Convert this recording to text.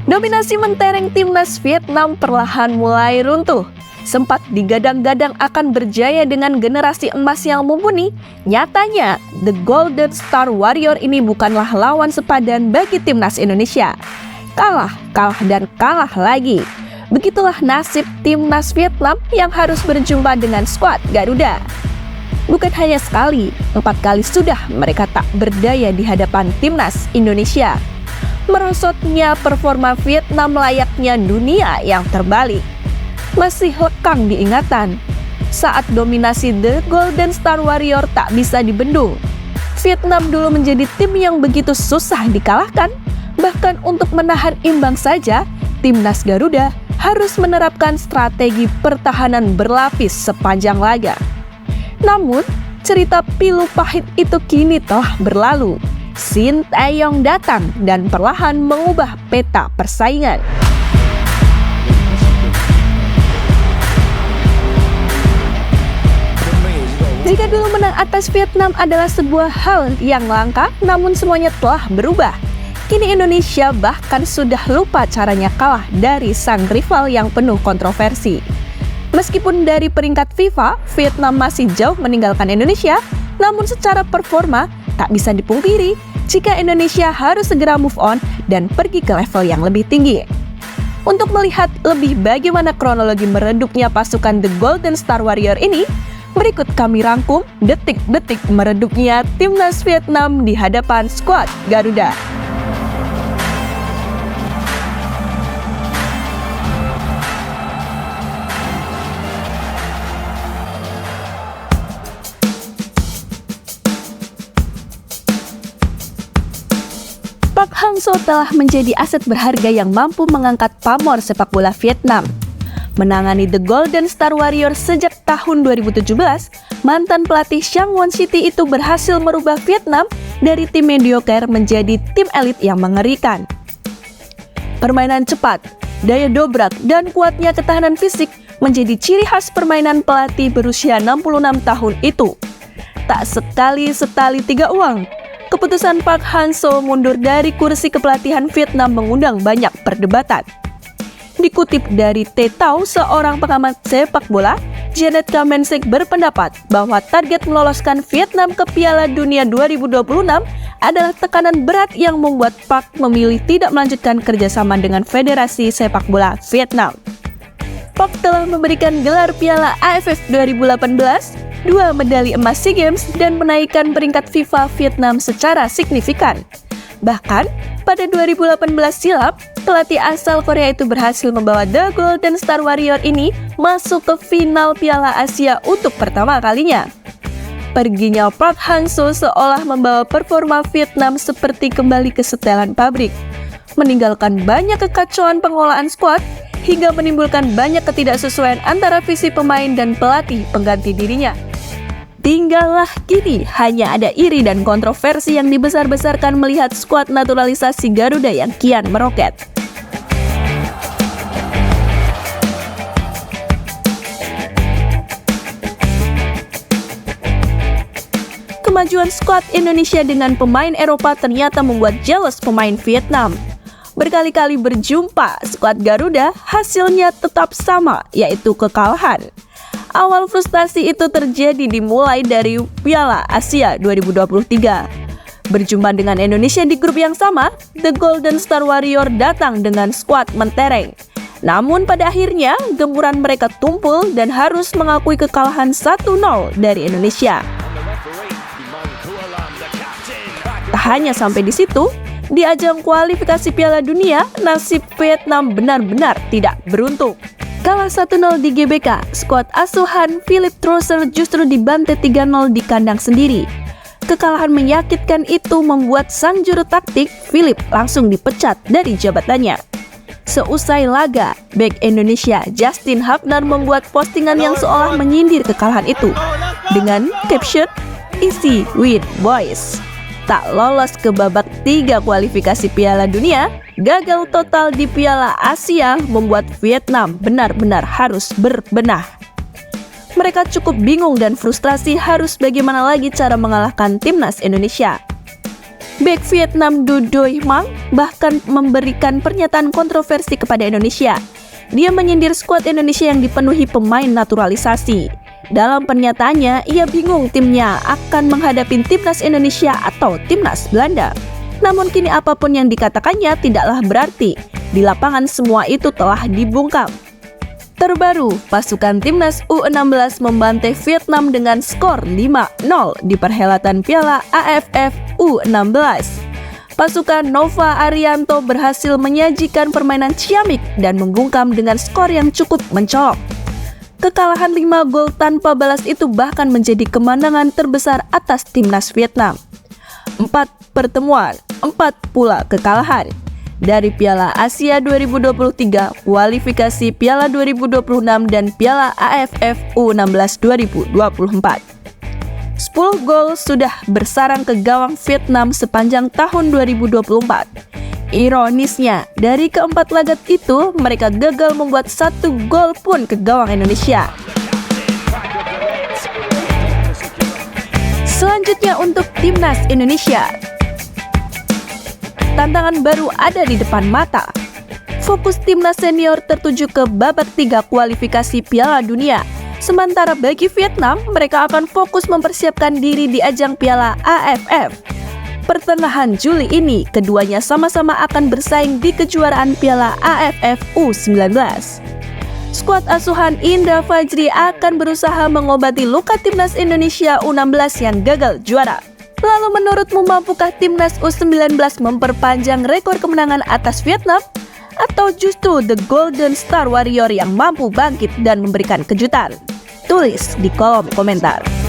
Dominasi mentereng timnas Vietnam perlahan mulai runtuh. Sempat digadang-gadang akan berjaya dengan generasi emas yang mumpuni, nyatanya The Golden Star Warrior ini bukanlah lawan sepadan bagi timnas Indonesia. Kalah dan kalah lagi. Begitulah nasib timnas Vietnam yang harus berjumpa dengan skuad Garuda. Bukan hanya sekali, 4 kali sudah mereka tak berdaya di hadapan timnas Indonesia. Merosotnya performa Vietnam layaknya dunia yang terbalik. Masih lekang diingatan saat dominasi The Golden Star Warrior tak bisa dibendung. Vietnam dulu menjadi tim yang begitu susah dikalahkan. Bahkan untuk menahan imbang saja, timnas Garuda harus menerapkan strategi pertahanan berlapis sepanjang laga. Namun, cerita pilu pahit itu kini telah berlalu. Shin Tae-yong datang dan perlahan mengubah peta persaingan. Jika dulu menang atas Vietnam adalah sebuah hal yang langka, namun semuanya telah berubah. Kini Indonesia bahkan sudah lupa caranya kalah dari sang rival yang penuh kontroversi. Meskipun dari peringkat FIFA, Vietnam masih jauh meninggalkan Indonesia, namun secara performa tak bisa dipungkiri jika Indonesia harus segera move on dan pergi ke level yang lebih tinggi. Untuk melihat lebih bagaimana kronologi meredupnya pasukan The Golden Star Warrior ini, berikut kami rangkum detik-detik meredupnya timnas Vietnam di hadapan skuad Garuda. Park Hang-seo telah menjadi aset berharga yang mampu mengangkat pamor sepak bola Vietnam. Menangani The Golden Star Warrior sejak tahun 2017, mantan pelatih Changwon City itu berhasil merubah Vietnam dari tim mediocre menjadi tim elit yang mengerikan. Permainan cepat, daya dobrak, dan kuatnya ketahanan fisik menjadi ciri khas permainan pelatih berusia 66 tahun itu. Tak sekali-setali 3 uang, keputusan Park Hang-seo mundur dari kursi kepelatihan Vietnam mengundang banyak perdebatan. Dikutip dari T Tao, seorang pengamat sepak bola, Janet Kamensek berpendapat bahwa target meloloskan Vietnam ke Piala Dunia 2026 adalah tekanan berat yang membuat Park memilih tidak melanjutkan kerjasama dengan Federasi Sepak Bola Vietnam. Park telah memberikan gelar Piala AFF 2018, 2 medali emas SEA Games, dan menaikkan peringkat FIFA Vietnam secara signifikan. Bahkan, pada 2018 silam, pelatih asal Korea itu berhasil membawa The Golden Star Warrior ini masuk ke final Piala Asia untuk pertama kalinya. Perginya Park Hang-seo seolah membawa performa Vietnam seperti kembali ke setelan pabrik, meninggalkan banyak kekacauan pengolahan skuad hingga menimbulkan banyak ketidaksesuaian antara visi pemain dan pelatih pengganti dirinya. Tinggallah kini hanya ada iri dan kontroversi yang dibesar-besarkan melihat skuad naturalisasi Garuda yang kian meroket. Kemajuan skuad Indonesia dengan pemain Eropa ternyata membuat jealous pemain Vietnam. Berkali-kali berjumpa skuad Garuda, hasilnya tetap sama, yaitu kekalahan. Awal frustasi itu terjadi dimulai dari Piala Asia 2023. Berjumpa dengan Indonesia di grup yang sama, The Golden Star Warrior datang dengan skuad mentereng. Namun pada akhirnya, gempuran mereka tumpul dan harus mengakui kekalahan 1-0 dari Indonesia. Tak hanya sampai di situ, di ajang kualifikasi Piala Dunia, nasib Vietnam benar-benar tidak beruntung. Kalah 1-0 di GBK, skuad asuhan Philip Trosser justru dibantai 3-0 di kandang sendiri. Kekalahan menyakitkan itu membuat sang juru taktik, Philip, langsung dipecat dari jabatannya. Seusai laga, bek Indonesia Justin Hubner membuat postingan yang seolah menyindir kekalahan itu dengan caption, "Easy win boys." Tak lolos ke babak 3 kualifikasi Piala Dunia, gagal total di Piala Asia membuat Vietnam benar-benar harus berbenah. Mereka cukup bingung dan frustrasi harus bagaimana lagi cara mengalahkan timnas Indonesia. Bek Vietnam Du Doi Mang bahkan memberikan pernyataan kontroversi kepada Indonesia. Dia menyindir skuad Indonesia yang dipenuhi pemain naturalisasi. Dalam pernyataannya, ia bingung timnya akan menghadapi timnas Indonesia atau timnas Belanda. Namun kini apapun yang dikatakannya tidaklah berarti. Di lapangan semua itu telah dibungkam. Terbaru, pasukan timnas U16 membantai Vietnam dengan skor 5-0 di perhelatan Piala AFF U16. Pasukan Nova Arianto berhasil menyajikan permainan ciamik dan membungkam dengan skor yang cukup mencolok. Kekalahan 5 gol tanpa balas itu bahkan menjadi kemenangan terbesar atas timnas Vietnam. 4 pertemuan, 4 pula kekalahan. Dari Piala Asia 2023, kualifikasi Piala 2026, dan Piala AFF U16 2024. 10 gol sudah bersarang ke gawang Vietnam sepanjang tahun 2024. Ironisnya, dari keempat laga itu, mereka gagal membuat 1 gol pun ke gawang Indonesia. Selanjutnya untuk timnas Indonesia. Tantangan baru ada di depan mata. Fokus timnas senior tertuju ke babak 3 kualifikasi Piala Dunia. Sementara bagi Vietnam, mereka akan fokus mempersiapkan diri di ajang Piala AFF. Pertengahan Juli ini, keduanya sama-sama akan bersaing di kejuaraan Piala AFF U19. Skuad asuhan Indra Fajri akan berusaha mengobati luka timnas Indonesia U16 yang gagal juara. Lalu menurutmu, mampukah timnas U19 memperpanjang rekor kemenangan atas Vietnam? Atau justru The Golden Star Warrior yang mampu bangkit dan memberikan kejutan? Tulis di kolom komentar.